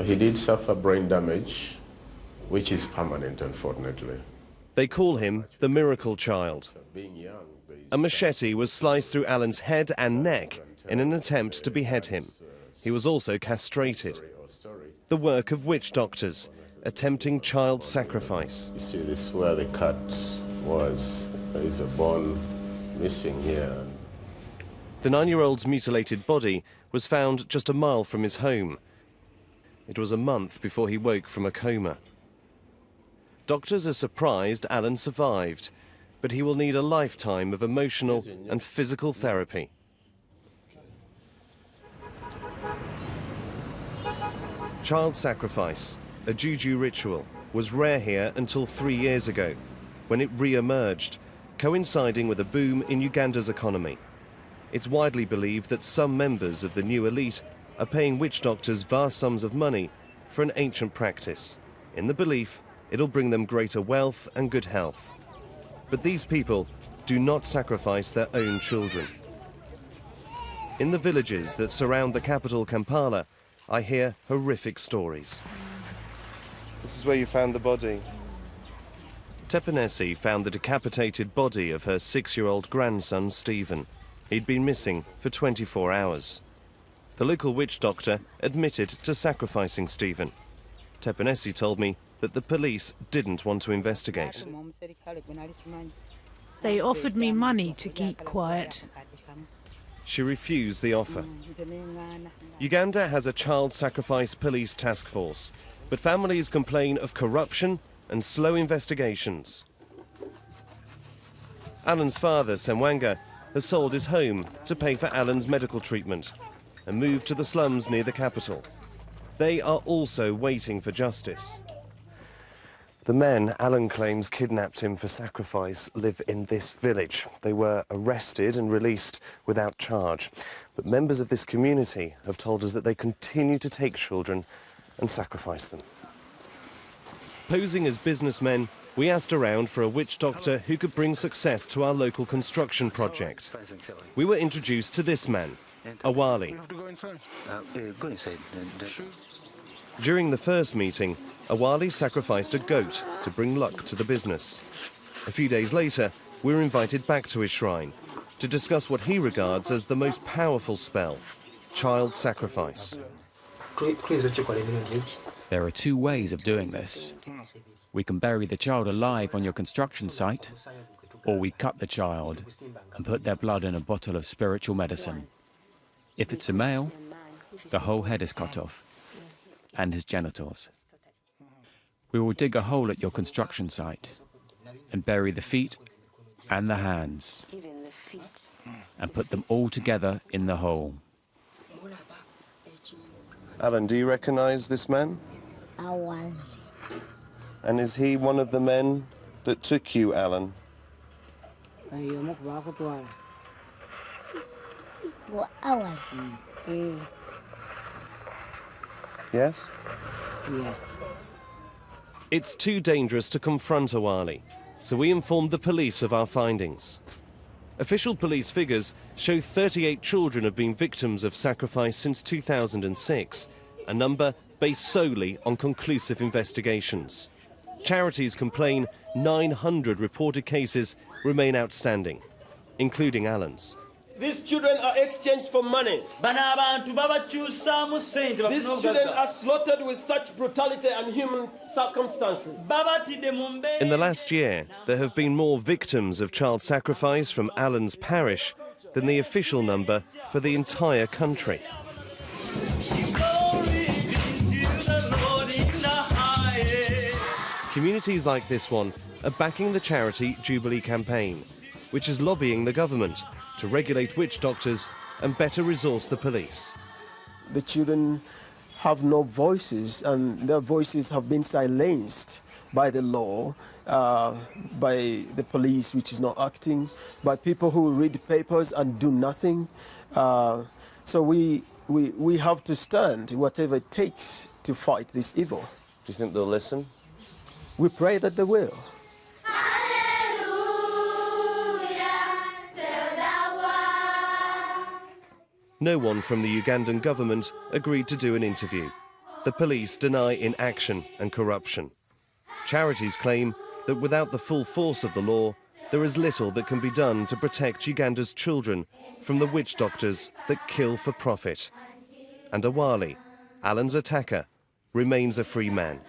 He did suffer brain damage, which is permanent, unfortunately. They call him the miracle child. Being young, A machete was sliced through Alan's head and neck in an attempt to behead him. He was also castrated. The work of witch doctors, attempting child sacrifice. you see this where the cut was. There is a bone missing here. The 9-year-old's mutilated body was found just a mile from his home. It was a month before he woke from a coma. Doctors are surprised Alan survived, but he will need a lifetime of emotional and physical therapy. Child sacrifice, a juju ritual, was rare here until 3 years ago, when it re-emerged, coinciding with a boom in Uganda's economy. It's widely believed that some members of the new elite are paying witch doctors vast sums of money for an ancient practice, in the belief it'll bring them greater wealth and good health. But these people do not sacrifice their own children. In the villages that surround the capital, Kampala, I hear horrific stories. This is where you found the body. Tepenesi found the decapitated body of her 6-year-old grandson, Stephen. He'd been missing for 24 hours. The local witch doctor admitted to sacrificing Stephen. Tepenesi told me that the police didn't want to investigate. They offered me money to keep quiet. She refused the offer. Uganda has a child sacrifice police task force, but families complain of corruption and slow investigations. Alan's father, Semwanga, has sold his home to pay for Alan's medical treatment and moved to the slums near the capital. They are also waiting for justice. The men Alan claims kidnapped him for sacrifice live in this village. They were arrested and released without charge. But members of this community have told us that they continue to take children and sacrifice them. Posing as businessmen, we asked around for a witch doctor who could bring success to our local construction project. We were introduced to this man, Awali. During the first meeting, Awali sacrificed a goat to bring luck to the business. A few days later, we were invited back to his shrine to discuss what he regards as the most powerful spell, child sacrifice. There are 2 ways of doing this. We can bury the child alive on your construction site, or we cut the child and put their blood in a bottle of spiritual medicine. If it's a male, the whole head is cut off, and his genitals. We will dig a hole at your construction site and bury the feet and the hands and put them all together in the hole. Alan, do you recognize this man? Awali. And is he one of the men that took you, Alan? Awali. Yes? Yeah. It's too dangerous to confront Awali, so we informed the police of our findings. Official police figures show 38 children have been victims of sacrifice since 2006, a number based solely on conclusive investigations. Charities complain 900 reported cases remain outstanding, including Alan's. These children are exchanged for money. These children are slaughtered with such brutality and human circumstances. In the last year, there have been more victims of child sacrifice from Alan's parish than the official number for the entire country. Communities like this one are backing the charity Jubilee campaign, which is lobbying the government to regulate witch doctors and better resource the police. The children have no voices, and their voices have been silenced by the law, by the police, which is not acting, by people who read the papers and do nothing. So we have to stand, whatever it takes, to fight this evil. Do you think they'll listen? We pray that they will. No one from the Ugandan government agreed to do an interview. The police deny inaction and corruption. Charities claim that without the full force of the law, there is little that can be done to protect Uganda's children from the witch doctors that kill for profit. And Awali, Alan's attacker, remains a free man.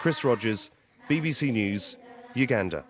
Chris Rogers, BBC News, Uganda.